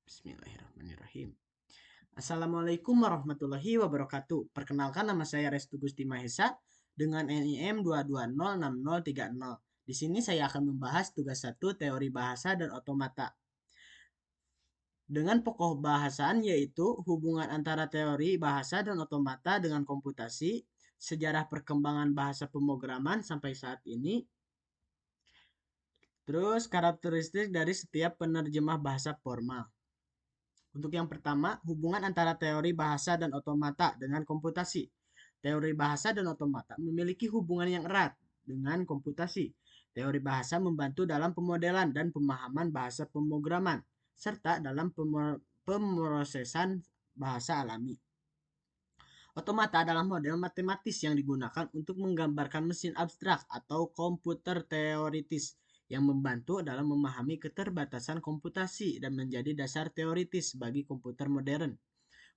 Bismillahirrahmanirrahim. Assalamualaikum warahmatullahi wabarakatuh. Perkenalkan, nama saya Restu Gusti Mahesa dengan NIM 2206030. Di sini saya akan membahas tugas 1 teori bahasa dan otomata. Dengan pokok bahasan yaitu hubungan antara teori bahasa dan otomata dengan komputasi, sejarah perkembangan bahasa pemrograman sampai saat ini, terus karakteristik dari setiap penerjemah bahasa formal. Untuk yang pertama, hubungan antara teori bahasa dan otomata dengan komputasi. Teori bahasa dan otomata memiliki hubungan yang erat dengan komputasi. Teori bahasa membantu dalam pemodelan dan pemahaman bahasa pemrograman, serta dalam pemrosesan bahasa alami. Otomata adalah model matematis yang digunakan untuk menggambarkan mesin abstrak atau komputer teoritis yang membantu dalam memahami keterbatasan komputasi dan menjadi dasar teoritis bagi komputer modern.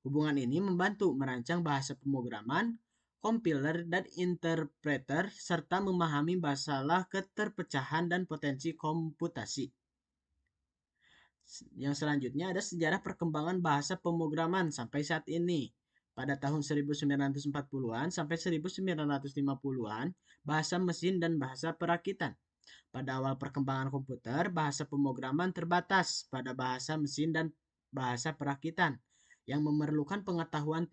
Hubungan ini membantu merancang bahasa pemrograman, compiler, dan interpreter, serta memahami masalah keterpecahan dan potensi komputasi. Yang selanjutnya ada sejarah perkembangan bahasa pemrograman sampai saat ini. Pada tahun 1940-an sampai 1950-an, bahasa mesin dan bahasa perakitan. Pada awal perkembangan komputer, bahasa pemrograman terbatas pada bahasa mesin dan bahasa perakitan yang memerlukan pengetahuan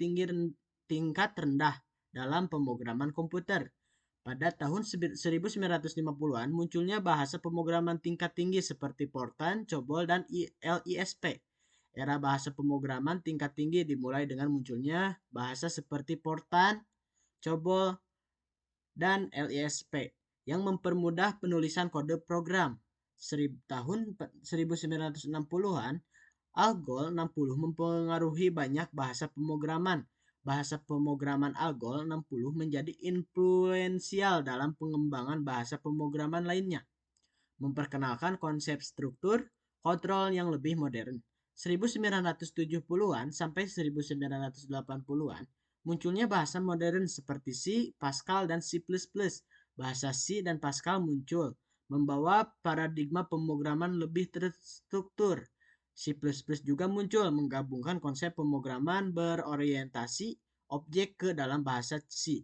tingkat rendah dalam pemrograman komputer. Pada tahun 1950-an munculnya bahasa pemrograman tingkat tinggi seperti Fortran, COBOL, dan LISP. Era bahasa pemrograman tingkat tinggi dimulai dengan munculnya bahasa seperti Fortran, COBOL, dan LISP yang mempermudah penulisan kode program. Tahun 1960-an, ALGOL 60 mempengaruhi banyak bahasa pemrograman. Bahasa pemrograman ALGOL 60 menjadi influensial dalam pengembangan bahasa pemrograman lainnya, memperkenalkan konsep struktur kontrol yang lebih modern. 1970-an sampai 1980-an munculnya bahasa modern seperti C, Pascal, dan C++. Bahasa C dan Pascal muncul, membawa paradigma pemrograman lebih terstruktur. C++ juga muncul, menggabungkan konsep pemrograman berorientasi objek ke dalam bahasa C.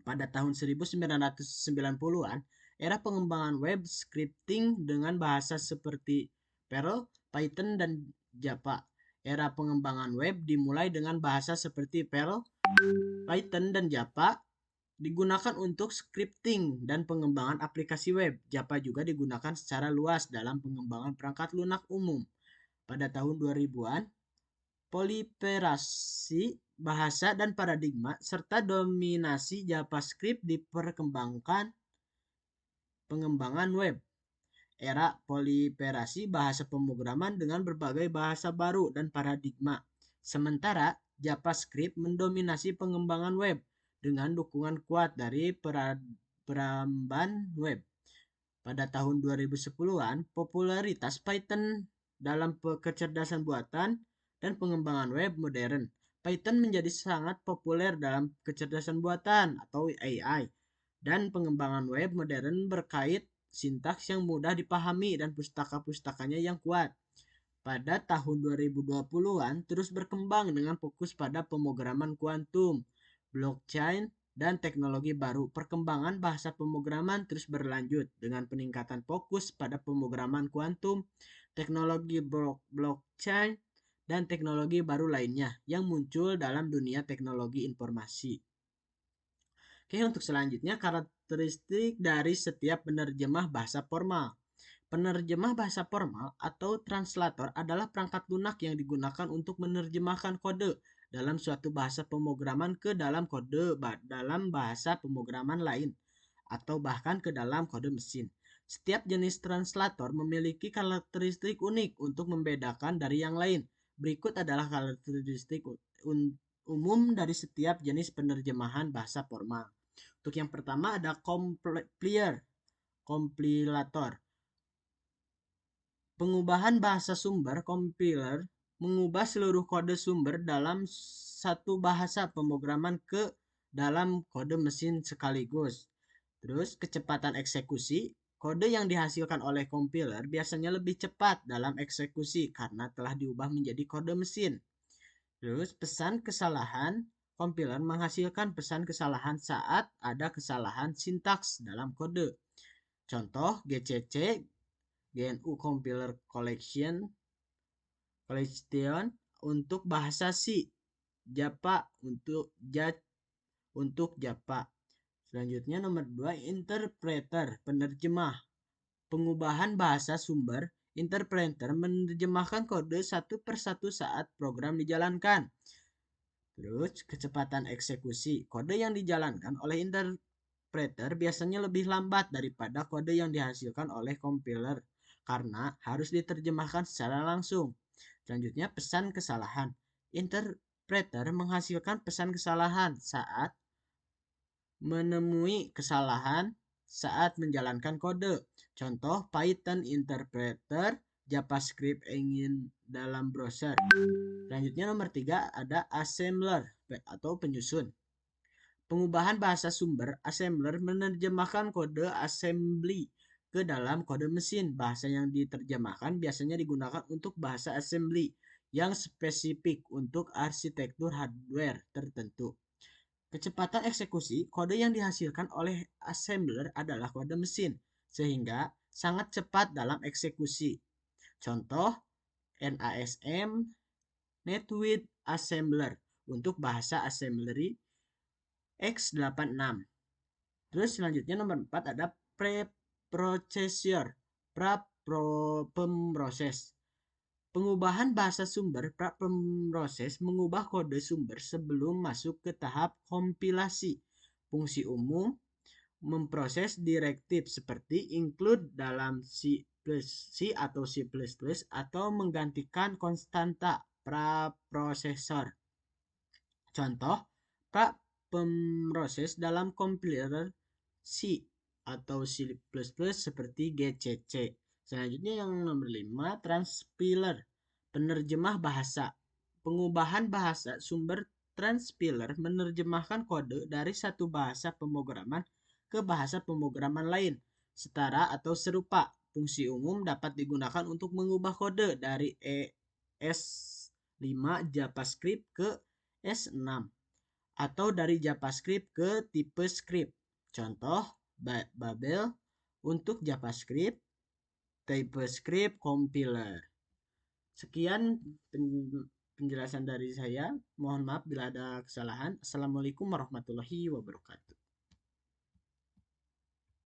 Pada tahun 1990-an, era pengembangan web scripting dengan bahasa seperti Perl, Python, dan Java. Era pengembangan web dimulai dengan bahasa seperti Perl, Python, dan Java digunakan untuk scripting dan pengembangan aplikasi web. Java juga digunakan secara luas dalam pengembangan perangkat lunak umum. Pada tahun 2000-an, proliferasi bahasa dan paradigma serta dominasi JavaScript diperkembangkan pengembangan web. Era proliferasi bahasa pemrograman dengan berbagai bahasa baru dan paradigma. Sementara JavaScript mendominasi pengembangan web dengan dukungan kuat dari peramban web. Pada tahun 2010-an, popularitas Python dalam kecerdasan buatan dan pengembangan web modern. Python menjadi sangat populer dalam kecerdasan buatan atau AI dan pengembangan web modern berkait sintaks yang mudah dipahami dan pustaka-pustakanya yang kuat. Pada tahun 2020-an terus berkembang dengan fokus pada pemrograman kuantum, blockchain, dan teknologi baru. Perkembangan bahasa pemrograman terus berlanjut dengan peningkatan fokus pada pemrograman kuantum, teknologi blockchain, dan teknologi baru lainnya yang muncul dalam dunia teknologi informasi. Oke, untuk selanjutnya karakteristik dari setiap penerjemah bahasa formal. Penerjemah bahasa formal atau translator adalah perangkat lunak yang digunakan untuk menerjemahkan kode dalam suatu bahasa pemrograman ke dalam kode dalam bahasa pemrograman lain atau bahkan ke dalam kode mesin. Setiap jenis translator memiliki karakteristik unik untuk membedakan dari yang lain. Berikut adalah karakteristik umum dari setiap jenis penerjemahan bahasa formal. Untuk yang pertama ada kompilator. Pengubahan bahasa sumber, compiler, mengubah seluruh kode sumber dalam satu bahasa pemrograman ke dalam kode mesin sekaligus. Terus kecepatan eksekusi, Kode yang dihasilkan oleh kompiler biasanya lebih cepat dalam eksekusi karena telah diubah menjadi kode mesin. Terus pesan kesalahan, kompiler menghasilkan pesan kesalahan saat ada kesalahan sintaks dalam kode. Contoh GCC, GNU Compiler Collection untuk bahasa C, Java untuk Java. Selanjutnya nomor 2, interpreter, penerjemah. Pengubahan bahasa sumber, interpreter menerjemahkan kode satu persatu saat program dijalankan. Terus, kecepatan eksekusi. Kode yang dijalankan oleh interpreter biasanya lebih lambat daripada kode yang dihasilkan oleh kompiler karena harus diterjemahkan secara langsung. Selanjutnya, pesan kesalahan. Interpreter menghasilkan pesan kesalahan saat menemui kesalahan saat menjalankan kode. Contoh Python interpreter, JavaScript engine dalam browser. Selanjutnya nomor 3 ada assembler atau penyusun. Pengubahan bahasa sumber, assembler menerjemahkan kode assembly ke dalam kode mesin. Bahasa yang diterjemahkan biasanya digunakan untuk bahasa assembly yang spesifik untuk arsitektur hardware tertentu. Kecepatan eksekusi, kode yang dihasilkan oleh assembler adalah kode mesin, sehingga sangat cepat dalam eksekusi. Contoh, NASM, NetWith Assembler, untuk bahasa assembly x86. Terus selanjutnya nomor 4 ada preprocessor, pemroses. Pengubahan bahasa sumber, pemroses mengubah kode sumber sebelum masuk ke tahap kompilasi. Fungsi umum memproses direktif seperti include dalam C atau C++ atau menggantikan konstanta preprosesor. Contoh, pemroses dalam kompiler C atau C++ seperti GCC. Selanjutnya yang nomor 5, transpiler, penerjemah bahasa. Pengubahan bahasa sumber transpiler menerjemahkan kode dari satu bahasa pemrograman ke bahasa pemrograman lain, setara atau serupa. Fungsi umum dapat digunakan untuk mengubah kode dari ES5 JavaScript ke S6 atau dari JavaScript ke tipe script. Contoh, Babel untuk JavaScript, TypeScript compiler. Sekian penjelasan dari saya. Mohon maaf bila ada kesalahan. Assalamualaikum warahmatullahi wabarakatuh.